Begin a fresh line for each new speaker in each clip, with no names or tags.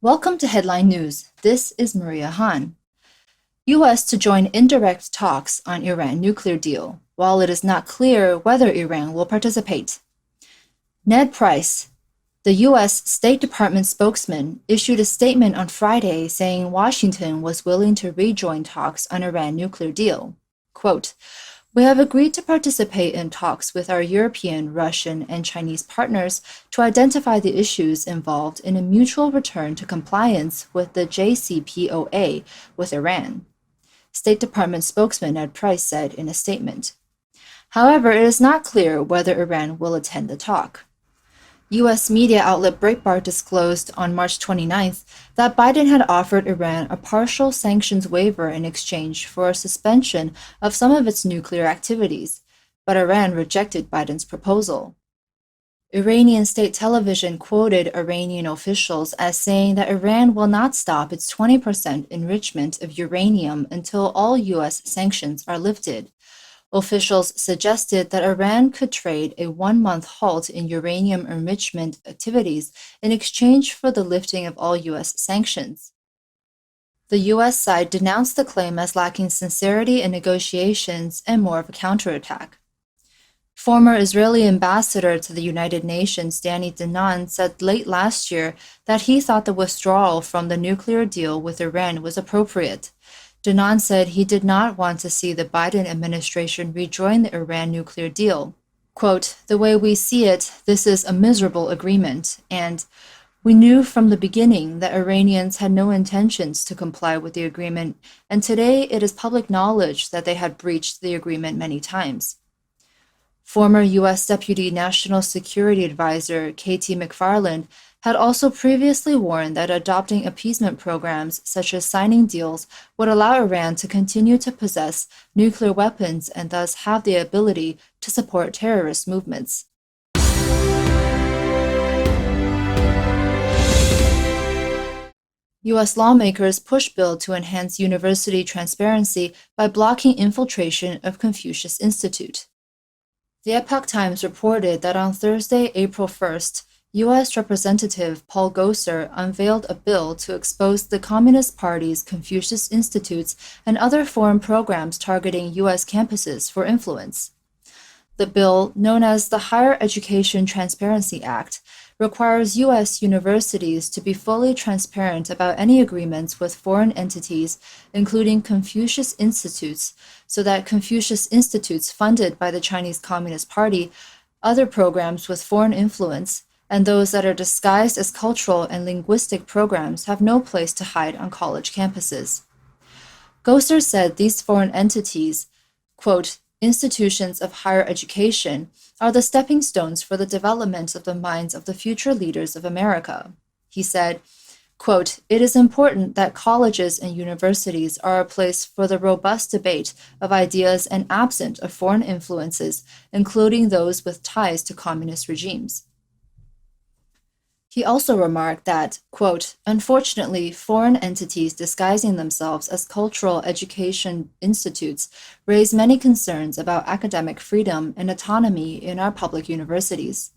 Welcome to Headline News. This is Maria Han. U.S. to join indirect talks on Iran nuclear deal, while it is not clear whether Iran will participate. Ned Price, the U.S. State Department spokesman, issued a statement on Friday saying Washington was willing to rejoin talks on Iran nuclear deal. Quote, "We have agreed to participate in talks with our European, Russian, and Chinese partners to identify the issues involved in a mutual return to compliance with the JCPOA with Iran," State Department spokesman Ned Price said in a statement. However, it is not clear whether Iran will attend the talk. U.S. media outlet Breitbart disclosed on March 29th that Biden had offered Iran a partial sanctions waiver in exchange for a suspension of some of its nuclear activities, but Iran rejected Biden's proposal. Iranian state television quoted Iranian officials as saying that Iran will not stop its 20% enrichment of uranium until all U.S. sanctions are lifted. Officials suggested that Iran could trade a one-month halt in uranium enrichment activities in exchange for the lifting of all U.S. sanctions. The U.S. side denounced the claim as lacking sincerity in negotiations and more of a counterattack. Former Israeli ambassador to the United Nations Danny Danon said late last year that he thought the withdrawal from the nuclear deal with Iran was appropriate. Danon said he did not want to see the Biden administration rejoin the Iran nuclear deal. Quote, "The way we see it, this is a miserable agreement, and we knew from the beginning that Iranians had no intentions to comply with the agreement, and today it is public knowledge that they had breached the agreement many times." Former U.S. Deputy National Security Advisor Katie McFarland had also previously warned that adopting appeasement programs such as signing deals would allow Iran to continue to possess nuclear weapons and thus have the ability to support terrorist movements. U.S. lawmakers push bill to enhance university transparency by blocking infiltration of Confucius Institute. The Epoch Times reported that on Thursday, April 1st, U.S. Representative Paul Gosar unveiled a bill to expose the Communist Party's Confucius Institutes and other foreign programs targeting U.S. campuses for influence. The bill, known as the Higher Education Transparency Act, requires U.S. universities to be fully transparent about any agreements with foreign entities, including Confucius Institutes, so that Confucius Institutes funded by the Chinese Communist Party, other programs with foreign influence, and those that are disguised as cultural and linguistic programs have no place to hide on college campuses. Gosar said these foreign entities, quote, "institutions of higher education, are the stepping stones for the development of the minds of the future leaders of America." He said, quote, "It is important that colleges and universities are a place for the robust debate of ideas and absent of foreign influences, including those with ties to communist regimes." He also remarked that, quote, "Unfortunately, foreign entities disguising themselves as cultural education institutes raise many concerns about academic freedom and autonomy in our public universities.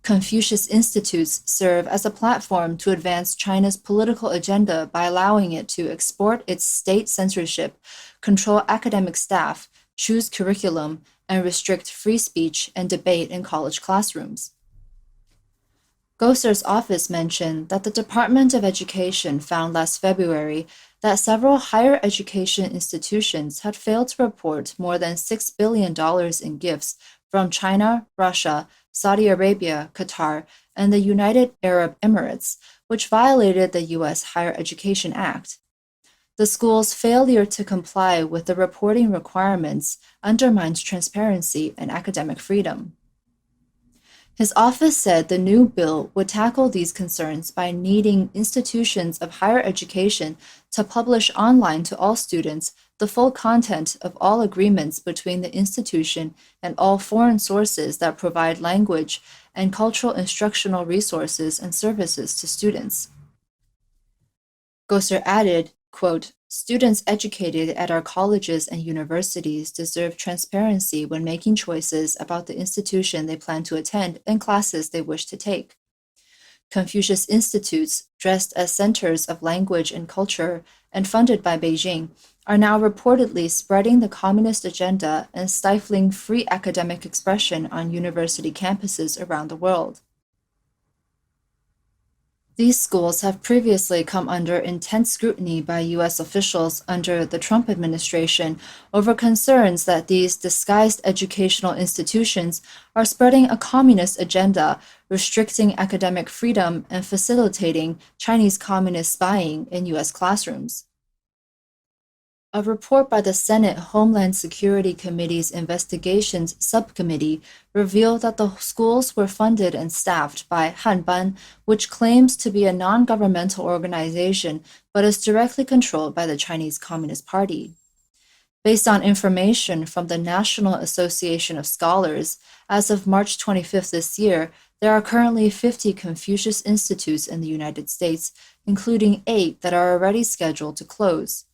Confucius Institutes serve as a platform to advance China's political agenda by allowing it to export its state censorship, control academic staff, choose curriculum, and restrict free speech and debate in college classrooms." Gosar's office mentioned that the Department of Education found last February that several higher education institutions had failed to report more than $6 billion in gifts from China, Russia, Saudi Arabia, Qatar, and the United Arab Emirates, which violated the U.S. Higher Education Act. The school's failure to comply with the reporting requirements undermines transparency and academic freedom. His office said the new bill would tackle these concerns by needing institutions of higher education to publish online to all students the full content of all agreements between the institution and all foreign sources that provide language and cultural instructional resources and services to students. Gosar added, quote, "Students educated at our colleges and universities deserve transparency when making choices about the institution they plan to attend and classes they wish to take. Confucius institutes, dressed as centers of language and culture and funded by Beijing, are now reportedly spreading the communist agenda and stifling free academic expression on university campuses around the world. These schools have previously come under intense scrutiny by U.S. officials under the Trump administration over concerns that these disguised educational institutions are spreading a communist agenda, restricting academic freedom and facilitating Chinese communist spying in U.S. classrooms. A report by the Senate Homeland Security Committee's Investigations Subcommittee revealed that the schools were funded and staffed by Hanban, which claims to be a non-governmental organization but is directly controlled by the Chinese Communist Party. Based on information from the National Association of Scholars, as of March 25th this year, there are currently 50 Confucius Institutes in the United States, including 8 that are already scheduled to close.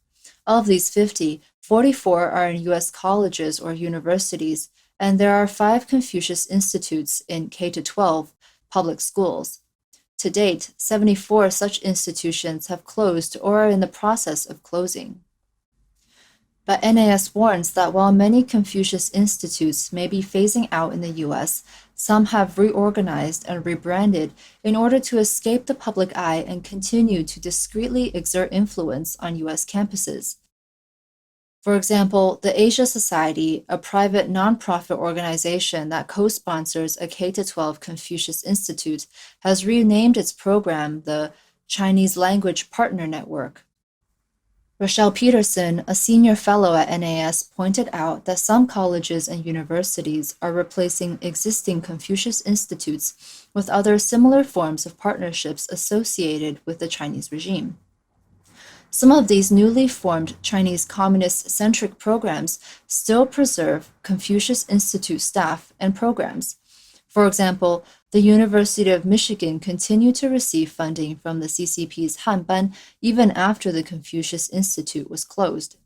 Of these 50, 44 are in U.S. colleges or universities, and there are 5 Confucius Institutes in K-12 public schools. To date, 74 such institutions have closed or are in the process of closing. But NAS warns that while many Confucius Institutes may be phasing out in the U.S., some have reorganized and rebranded in order to escape the public eye and continue to discreetly exert influence on U.S. campuses. For example, the Asia Society, a private nonprofit organization that co-sponsors a K-12 Confucius Institute, has renamed its program the Chinese Language Partner Network. Rochelle Peterson, a senior fellow at NAS, pointed out that some colleges and universities are replacing existing Confucius institutes with other similar forms of partnerships associated with the Chinese regime. Some of these newly formed Chinese communist-centric programs still preserve Confucius Institute staff and programs. For example, the University of Michigan continued to receive funding from the CCP's Hanban even after the Confucius Institute was closed.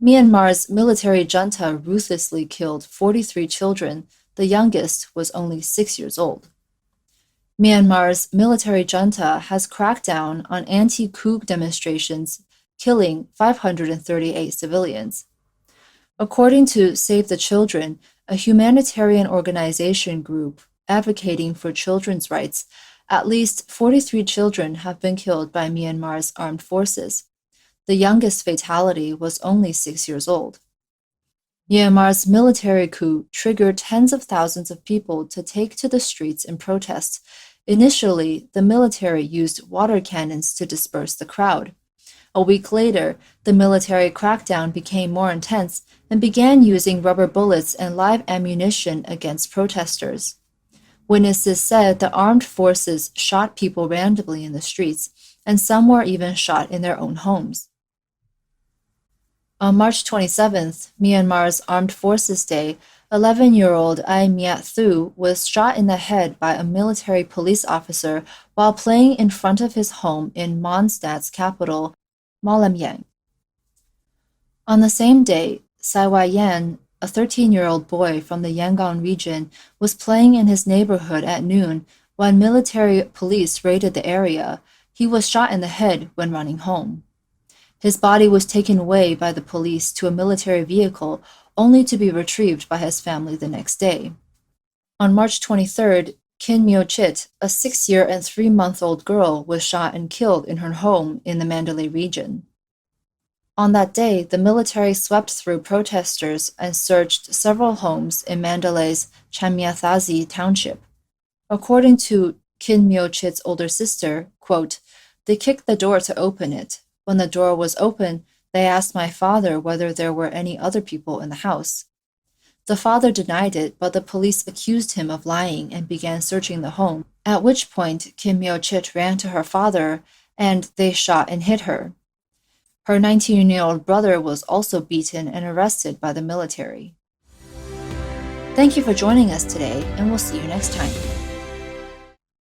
Myanmar's military junta ruthlessly killed 43 children. The youngest was only 6 years old. Myanmar's military junta has cracked down on anti-coup demonstrations, killing 538 civilians. According to Save the Children, a humanitarian organization group advocating for children's rights, at least 43 children have been killed by Myanmar's armed forces. The youngest fatality was only 6 years old. Myanmar's military coup triggered tens of thousands of people to take to the streets in protest. Initially, the military used water cannons to disperse the crowd. A week later, the military crackdown became more intense and began using rubber bullets and live ammunition against protesters. Witnesses said the armed forces shot people randomly in the streets, and some were even shot in their own homes. On March 27th, Myanmar's Armed Forces Day, 11-year-old Ai Myat Thu was shot in the head by a military police officer while playing in front of his home in Mondstadt's capital, Malamyang. On the same day, Sai Yan, a 13-year-old boy from the Yangon region, was playing in his neighborhood at noon when military police raided the area. He was shot in the head when running home. His body was taken away by the police to a military vehicle, only to be retrieved by his family the next day. On March 23rd, Kin Myo-chit, a 6-year and 3-month-old girl, was shot and killed in her home in the Mandalay region. On that day, the military swept through protesters and searched several homes in Mandalay's Chamyathazi township. According to Kin Myo-chit's older sister, quote, "They kicked the door to open it. When the door was open, they asked my father whether there were any other people in the house. The father denied it, but the police accused him of lying and began searching the home, at which point Kim Myo-chit ran to her father and they shot and hit her. Her 19-year-old brother was also beaten and arrested by the military." Thank you for joining us today, and we'll see you next time.